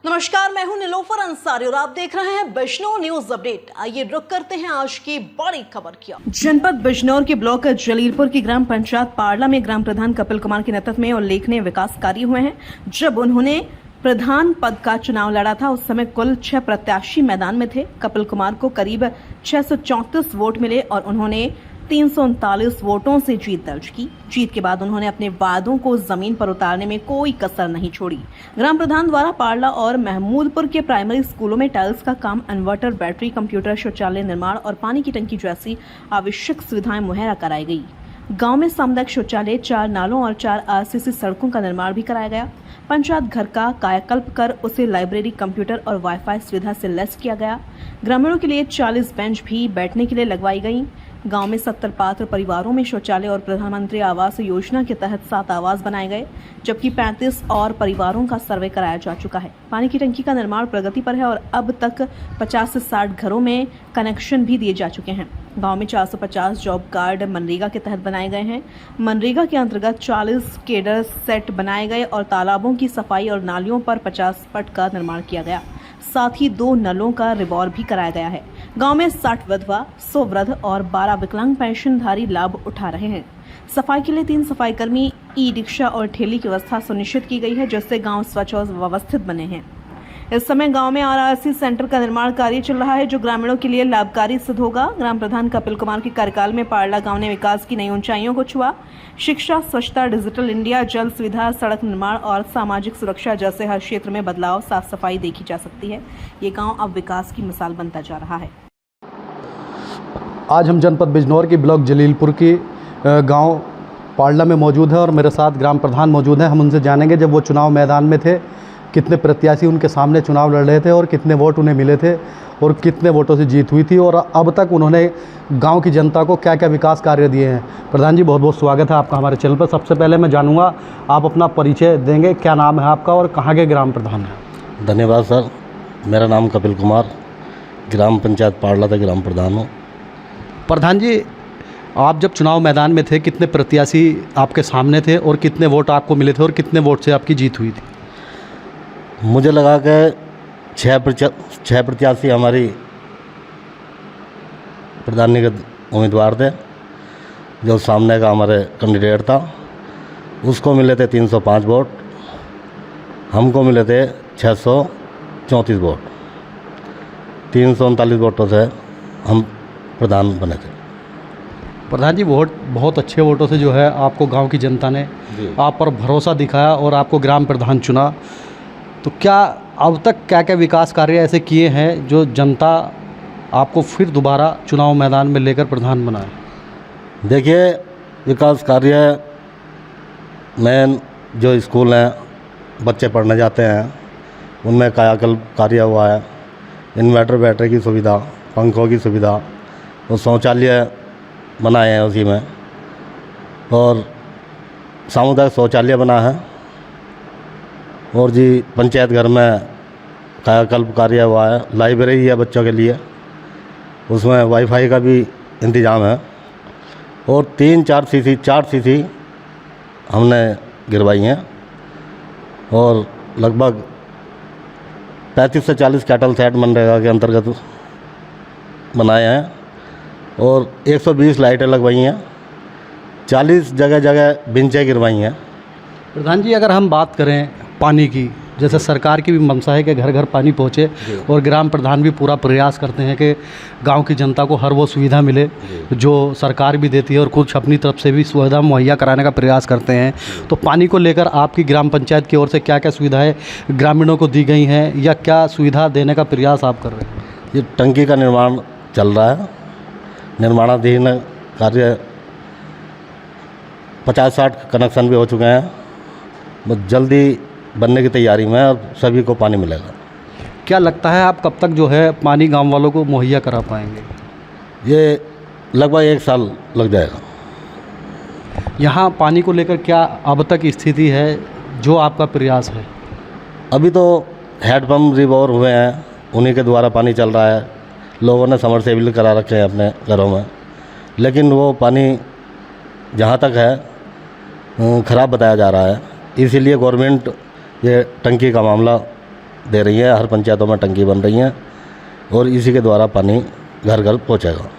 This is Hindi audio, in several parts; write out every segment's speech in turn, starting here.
नमस्कार, मैं हूं निलोफर अंसारी और आप देख रहे हैं बिजनौर न्यूज अपडेट। आइए रुक करते हैं आज की बड़ी खबर की। जनपद बिजनौर के ब्लॉक जलीलपुर की ग्राम पंचायत पारला में ग्राम प्रधान कपिल कुमार के नेतृत्व में उल्लेखनीय विकास कार्य हुए हैं। जब उन्होंने प्रधान पद का चुनाव लड़ा था उस समय कुल 6 प्रत्याशी मैदान में थे। कपिल कुमार को करीब 634 वोट मिले और उन्होंने 339 वोटों से जीत दर्ज की। जीत के बाद उन्होंने अपने वादों को जमीन पर उतारने में कोई कसर नहीं छोड़ी। ग्राम प्रधान द्वारा पारला और महमूदपुर के प्राइमरी स्कूलों में टाइल्स का काम, इन्वर्टर, बैटरी, कंप्यूटर, शौचालय निर्माण और पानी की टंकी जैसी आवश्यक सुविधाएं मुहैया कराई गई। गांव में सामुदायिक शौचालय, 4 नालों और 4 आरसीसी सड़कों का निर्माण भी कराया गया। पंचायत घर का कायाकल्प कर उसे लाइब्रेरी, कंप्यूटर और वाईफाई सुविधा से लैस किया गया। ग्रामीणों के लिए 40 बेंच भी बैठने के लिए लगवाई गई। गांव में 70 पात्र परिवारों में शौचालय और प्रधानमंत्री आवास योजना के तहत 7 आवास बनाए गए, जबकि 35 और परिवारों का सर्वे कराया जा चुका है। पानी की टंकी का निर्माण प्रगति पर है और अब तक 50 से 60 घरों में कनेक्शन भी दिए जा चुके हैं। गांव में 450 जॉब कार्ड मनरेगा के तहत बनाए गए हैं। मनरेगा के अंतर्गत 40 केडर सेट बनाए गए और तालाबों की सफाई और नालियों पर 50 पट का निर्माण किया गया। साथ ही 2 नलों का रिवॉर भी कराया गया है। गांव में 60 विधवा, 100 वृद्ध और 12 विकलांग पेंशनधारी लाभ उठा रहे हैं। सफाई के लिए 3 सफाई कर्मी, ई रिक्शा और ठेली की व्यवस्था सुनिश्चित की गई है, जिससे गांव स्वच्छ और व्यवस्थित बने हैं। इस समय गांव में आरआरसी सेंटर का निर्माण कार्य चल रहा है, जो ग्रामीणों के लिए लाभकारी सिद्ध होगा। ग्राम प्रधान कपिल कुमार के कार्यकाल में पारला गांव ने विकास की नई ऊंचाइयों को छुआ। शिक्षा, स्वच्छता, डिजिटल इंडिया, जल सुविधा, सड़क निर्माण और सामाजिक सुरक्षा जैसे हर क्षेत्र में बदलाव, साफ सफाई देखी जा सकती है। ये गाँव अब विकास की मिसाल बनता जा रहा है। आज हम जनपद बिजनौर की ब्लॉक जलीलपुर की गांव पारला में मौजूद है और मेरे साथ ग्राम प्रधान मौजूद हैं। हम उनसे जानेंगे जब वो चुनाव मैदान में थे कितने प्रत्याशी उनके सामने चुनाव लड़ रहे थे और कितने वोट उन्हें मिले थे और कितने वोटों से जीत हुई थी और अब तक उन्होंने गांव की जनता को क्या क्या विकास कार्य दिए हैं। प्रधान जी, बहुत बहुत स्वागत है आपका हमारे चैनल पर। सबसे पहले मैं जानूँगा, आप अपना परिचय देंगे, क्या नाम है आपका और कहाँ के ग्राम प्रधान हैं? धन्यवाद सर, मेरा नाम कपिल कुमार, ग्राम पंचायत पारला का ग्राम प्रधान हूँ। प्रधान जी, आप जब चुनाव मैदान में थे कितने प्रत्याशी आपके सामने थे और कितने वोट आपको मिले थे और कितने वोट से आपकी जीत हुई थी? मुझे लगा कि 6 प्रत्याशी हमारी प्रधानी के उम्मीदवार थे। जो सामने का हमारे कैंडिडेट था उसको मिले थे 305 वोट, हमको मिले थे 634 वोट। 339 वोटों से हम प्रधान बने थे। प्रधान जी, वोट बहुत अच्छे वोटों से जो है आपको गांव की जनता ने आप पर भरोसा दिखाया और आपको ग्राम प्रधान चुना। तो क्या अब तक क्या क्या विकास कार्य ऐसे किए हैं जो जनता आपको फिर दोबारा चुनाव मैदान में लेकर प्रधान बनाए? देखिए, विकास कार्य मेन जो स्कूल हैं, बच्चे पढ़ने जाते हैं, उनमें कायाकल्प कार्य हुआ है। इन्वर्टर, बैटरी की सुविधा, पंखों की सुविधा और शौचालय बनाए हैं उसी में, और सामुदायिक शौचालय बना है। और जी पंचायत घर में कायाकल्प कार्य हुआ है। लाइब्रेरी है बच्चों के लिए, उसमें वाईफाई का भी इंतज़ाम है। और 4 सीसी हमने गिरवाई हैं और लगभग 35 से 40 कैटल सेट मनरेगा के अंतर्गत बनाए हैं और 120 लाइटें लगवाई हैं। 40 जगह जगह बेंचें गिरवाई हैं। प्रधान जी, अगर हम बात करें पानी की, जैसे सरकार की भी मंशा है कि घर घर पानी पहुँचे और ग्राम प्रधान भी पूरा प्रयास करते हैं कि गांव की जनता को हर वो सुविधा मिले जो सरकार भी देती है और कुछ अपनी तरफ से भी सुविधा मुहैया कराने का प्रयास करते हैं। तो पानी को लेकर आपकी ग्राम पंचायत की ओर से क्या क्या सुविधाएं ग्रामीणों को दी गई हैं या क्या सुविधा देने का प्रयास आप कर रहे हैं? ये टंकी का निर्माण चल रहा है, निर्माणाधीन कार्य 50-60 कनेक्शन भी हो चुके हैं। बस जल्दी बनने की तैयारी में और सभी को पानी मिलेगा। क्या लगता है आप कब तक जो है पानी गांव वालों को मुहैया करा पाएंगे? ये लगभग 1 साल लग जाएगा। यहाँ पानी को लेकर क्या अब तक स्थिति है जो आपका प्रयास है? अभी तो हैंडपम्प रिवॉर हुए हैं, उन्हीं के द्वारा पानी चल रहा है। लोगों ने समरसेबल करा रखे हैं अपने घरों में, लेकिन वो पानी जहाँ तक है ख़राब बताया जा रहा है। इसीलिए गवर्नमेंट ये टंकी का मामला दे रही है, हर पंचायतों में टंकी बन रही हैं और इसी के द्वारा पानी घर घर पहुँचेगा।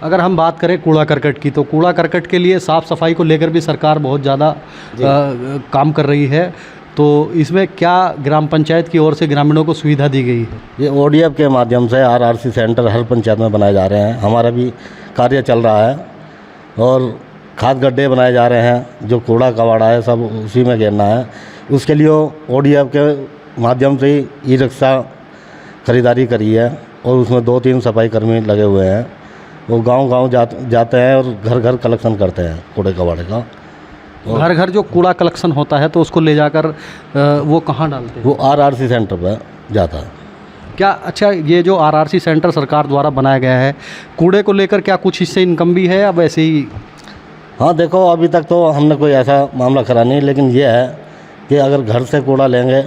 अगर हम बात करें कूड़ा करकट की, तो कूड़ा करकट के लिए साफ़ सफाई को लेकर भी सरकार बहुत ज़्यादा काम कर रही है, तो इसमें क्या ग्राम पंचायत की ओर से ग्रामीणों को सुविधा दी गई है? ये ODF के माध्यम से RRC सेंटर हर पंचायत में बनाए जा रहे हैं। हमारा भी कार्य चल रहा है और खाद गड्ढे बनाए जा रहे हैं, जो कूड़ा कबाड़ा है सब उसी में घेरना है। उसके लिए ODF के माध्यम से ही ई-रिक्शा खरीदारी करी है और उसमें 2-3 सफाई कर्मी लगे हुए हैं। वो गांव-गांव जाते हैं और घर घर कलेक्शन करते हैं कूड़े कबाड़े का। घर घर जो कूड़ा कलेक्शन होता है तो उसको ले जाकर वो कहाँ डालते हैं? वो RRC सेंटर पर जाता है। क्या अच्छा, ये जो RRC सेंटर सरकार द्वारा बनाया गया है, कूड़े को लेकर क्या कुछ इससे इनकम भी है या वैसे ही? हाँ देखो, अभी तक तो हमने कोई ऐसा मामला करा नहीं, लेकिन ये है कि अगर घर से कूड़ा लेंगे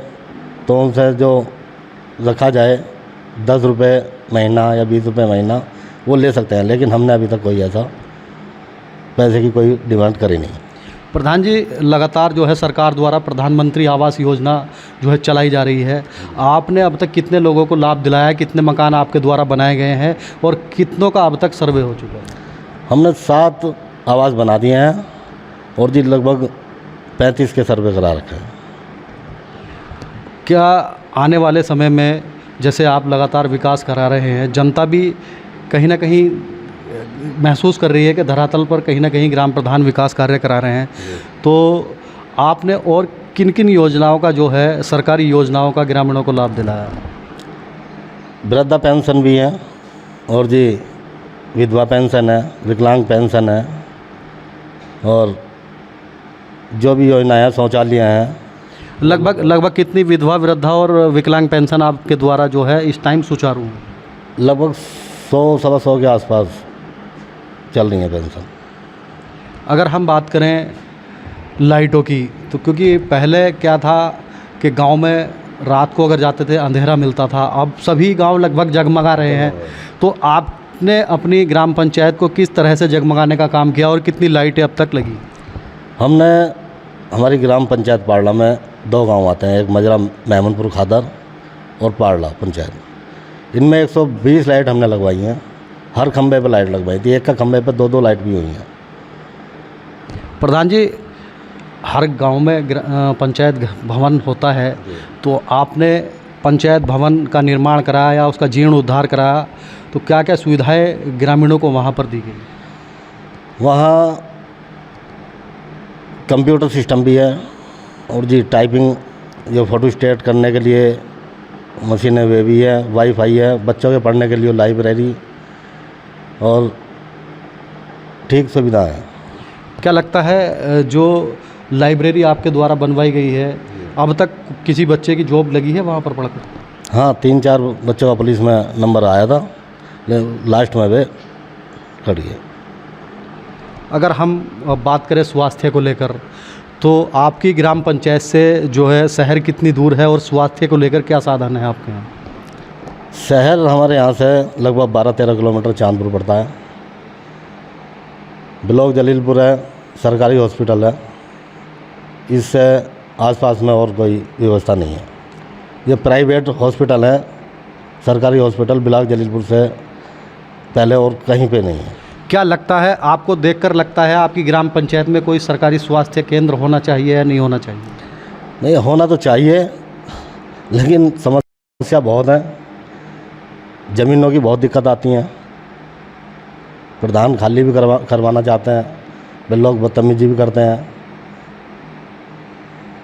तो उनसे जो रखा जाए 10 रुपये महीना या 20 रुपये महीना वो ले सकते हैं, लेकिन हमने अभी तक कोई ऐसा पैसे की कोई डिमांड करी नहीं। प्रधान जी, लगातार जो है सरकार द्वारा प्रधानमंत्री आवास योजना जो है चलाई जा रही है, आपने अब तक कितने लोगों को लाभ दिलाया है? कितने मकान आपके द्वारा बनाए गए हैं और कितनों का अब तक सर्वे हो चुका है? हमने 7 आवास बना दिए हैं और जी लगभग 35 के सर्वे करा रखे हैं। क्या आने वाले समय में जैसे आप लगातार विकास करा रहे हैं, जनता भी कहीं ना कहीं महसूस कर रही है कि धरातल पर कहीं ना कहीं ग्राम प्रधान विकास कार्य करा रहे हैं, तो आपने और किन किन योजनाओं का जो है सरकारी योजनाओं का ग्रामीणों को लाभ दिलाया? वृद्धा पेंशन भी है और जी विधवा पेंशन है, विकलांग पेंशन है और जो भी योजनाएं हैं, शौचालय हैं। लगभग कितनी विधवा, वृद्धा और विकलांग पेंशन आपके द्वारा जो है इस टाइम सुचारू है? लगभग 100-125 के आसपास चल रही है पेंशन। अगर हम बात करें लाइटों की, तो क्योंकि पहले क्या था कि गांव में रात को अगर जाते थे अंधेरा मिलता था, अब सभी गांव लगभग जगमगा रहे हैं, तो आपने अपनी ग्राम पंचायत को किस तरह से जगमगाने का काम किया और कितनी लाइटें अब तक लगी? हमने हमारी ग्राम पंचायत पारला में 2 गांव आते हैं, एक मजरा मेहमनपुर खादर और पारला पंचायत। इनमें 120 लाइट हमने लगवाई हैं, हर खंबे पर लाइट लगवाई थी, एक का खंबे पर 2-2 लाइट भी हुई हैं। प्रधान जी, हर गांव में पंचायत भवन होता है, तो आपने पंचायत भवन का निर्माण कराया या उसका जीर्णोद्धार कराया, तो क्या क्या सुविधाएं ग्रामीणों को वहां पर दी गई? वहाँ कंप्यूटर सिस्टम भी है और जी टाइपिंग जो फ़ोटो स्टेट करने के लिए मशीनें वे भी है, वाईफाई है, बच्चों के पढ़ने के लिए लाइब्रेरी और ठीक सुविधा है। क्या लगता है जो लाइब्रेरी आपके द्वारा बनवाई गई है, अब तक किसी बच्चे की जॉब लगी है वहाँ पर पढ़कर? हाँ, 3-4 बच्चों का पुलिस में नंबर आया था, लास्ट में वे खड़ी है। अगर हम बात करें स्वास्थ्य को लेकर, तो आपकी ग्राम पंचायत से जो है शहर कितनी दूर है और स्वास्थ्य को लेकर क्या साधन है आपके यहाँ? शहर हमारे यहाँ से लगभग 12-13 किलोमीटर चांदपुर पड़ता है। ब्लॉक जलीलपुर है, सरकारी हॉस्पिटल है, इससे आसपास में और कोई व्यवस्था नहीं है। ये प्राइवेट हॉस्पिटल है, सरकारी हॉस्पिटल ब्लॉक जलीलपुर से पहले और कहीं पे नहीं है। क्या लगता है, आपको देखकर लगता है आपकी ग्राम पंचायत में कोई सरकारी स्वास्थ्य केंद्र होना चाहिए या नहीं होना चाहिए? नहीं, होना तो चाहिए, लेकिन समस्या बहुत है, ज़मीनों की बहुत दिक्कत आती हैं। प्रधान खाली भी करवाना चाहते हैं, वे लोग बदतमीजी भी करते हैं,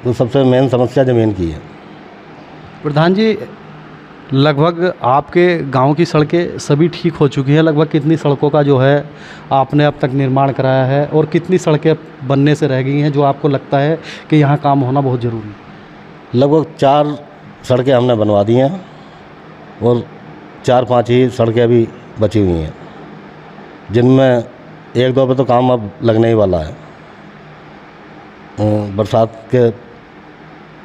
तो सबसे मेन समस्या ज़मीन की है। प्रधान जी, लगभग आपके गांव की सड़कें सभी ठीक हो चुकी हैं, लगभग कितनी सड़कों का जो है आपने अब तक निर्माण कराया है और कितनी सड़कें बनने से रह गई हैं जो आपको लगता है कि यहाँ काम होना बहुत ज़रूरी है? लगभग 4 सड़कें हमने बनवा दी हैं और 4-5 ही सड़कें अभी बची हुई हैं, जिनमें 1-2 पे तो काम अब लगने ही वाला है। बरसात के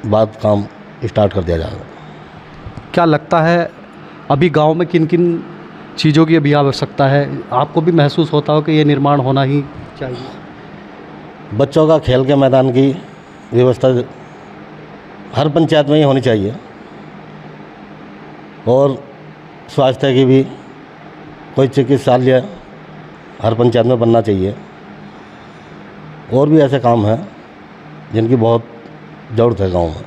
बाद काम स्टार्ट कर दिया जाएगा। क्या लगता है अभी गांव में किन किन चीज़ों की अभी आवश्यकता है? आपको भी महसूस होता हो कि ये निर्माण होना ही चाहिए? बच्चों का खेल के मैदान की व्यवस्था हर पंचायत में ही होनी चाहिए और स्वास्थ्य की भी कोई चिकित्सालय हर पंचायत में बनना चाहिए। और भी ऐसे काम हैं जिनकी बहुत ज़रूरत है गांव में।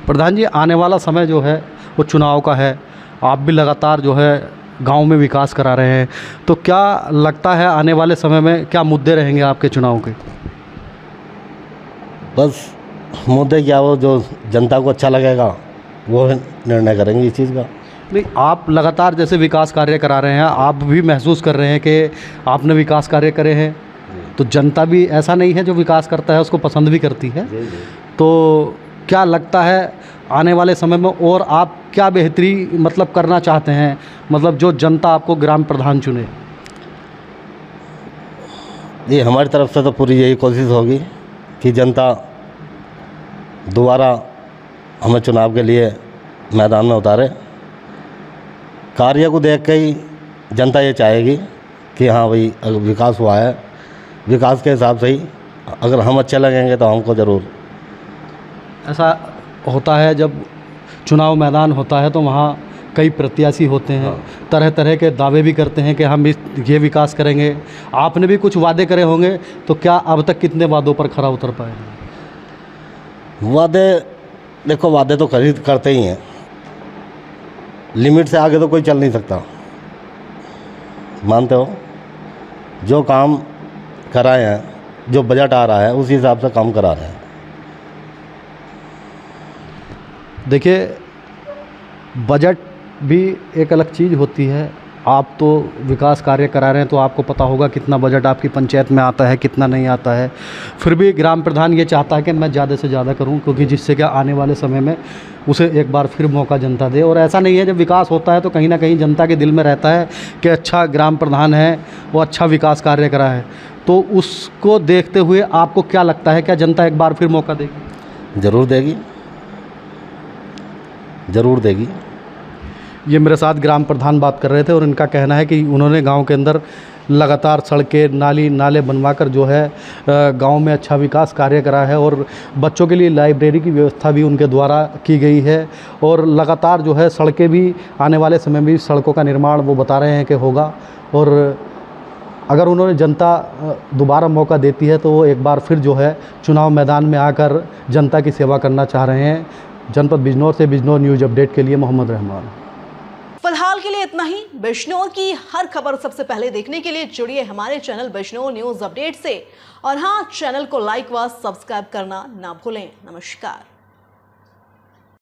प्रधान जी, आने वाला समय जो है वो चुनाव का है, आप भी लगातार जो है गांव में विकास करा रहे हैं, तो क्या लगता है आने वाले समय में क्या मुद्दे रहेंगे आपके चुनाव के? बस मुद्दे क्या, वो जो जनता को अच्छा लगेगा वो निर्णय करेंगे इस चीज़ का। नहीं, आप लगातार जैसे विकास कार्य करा रहे हैं, आप भी महसूस कर रहे हैं कि आपने विकास कार्य करे हैं, तो जनता भी ऐसा नहीं है जो विकास करता है उसको पसंद भी करती है। तो क्या लगता है आने वाले समय में और आप क्या बेहतरी मतलब करना चाहते हैं, मतलब जो जनता आपको ग्राम प्रधान चुने? ये हमारी तरफ से तो पूरी यही कोशिश होगी कि जनता दोबारा हमें चुनाव के लिए मैदान में उतारे। कार्य को देख के ही जनता ये चाहेगी कि हाँ भाई अगर विकास हुआ है, विकास के हिसाब से ही अगर हम अच्छे लगेंगे तो हमको ज़रूर। ऐसा होता है जब चुनाव मैदान होता है तो वहाँ कई प्रत्याशी होते हैं, तरह तरह के दावे भी करते हैं कि हम ये विकास करेंगे। आपने भी कुछ वादे करे होंगे, तो क्या अब तक कितने वादों पर खरा उतर पाए? वादे देखो, वादे तो करते ही हैं, लिमिट से आगे तो कोई चल नहीं सकता। मानते हो? जो काम कराए हैं, जो बजट आ रहा है उसी हिसाब से काम करा रहे हैं। देखिए, बजट भी एक अलग चीज़ होती है। आप तो विकास कार्य करा रहे हैं तो आपको पता होगा कितना बजट आपकी पंचायत में आता है, कितना नहीं आता है। फिर भी ग्राम प्रधान ये चाहता है कि मैं ज़्यादा से ज़्यादा करूं, क्योंकि जिससे कि आने वाले समय में उसे एक बार फिर मौका जनता दे। और ऐसा नहीं है, जब विकास होता है तो कहीं ना कहीं जनता के दिल में रहता है कि अच्छा ग्राम प्रधान है, वो अच्छा विकास कार्य करा है। तो उसको देखते हुए आपको क्या लगता है, क्या जनता एक बार फिर मौका देगी? ज़रूर देगी, ज़रूर देगी। ये मेरे साथ ग्राम प्रधान बात कर रहे थे और इनका कहना है कि उन्होंने गांव के अंदर लगातार सड़कें, नाले बनवाकर जो है गांव में अच्छा विकास कार्य करा है। और बच्चों के लिए लाइब्रेरी की व्यवस्था भी उनके द्वारा की गई है। और लगातार जो है सड़कें भी आने वाले समय में सड़कों का निर्माण वो बता रहे हैं कि होगा। और अगर उन्होंने जनता दोबारा मौका देती है तो वो एक बार फिर जो है चुनाव मैदान में आकर जनता की सेवा करना चाह रहे हैं। जनपद बिजनौर से बिजनौर न्यूज़ अपडेट के लिए मोहम्मद रहमान। फिलहाल के लिए इतना ही। बिजनौर की हर खबर सबसे पहले देखने के लिए जुड़िए हमारे चैनल बिजनौर न्यूज़ अपडेट से। और हाँ, चैनल को लाइक व सब्सक्राइब करना ना भूलें। नमस्कार।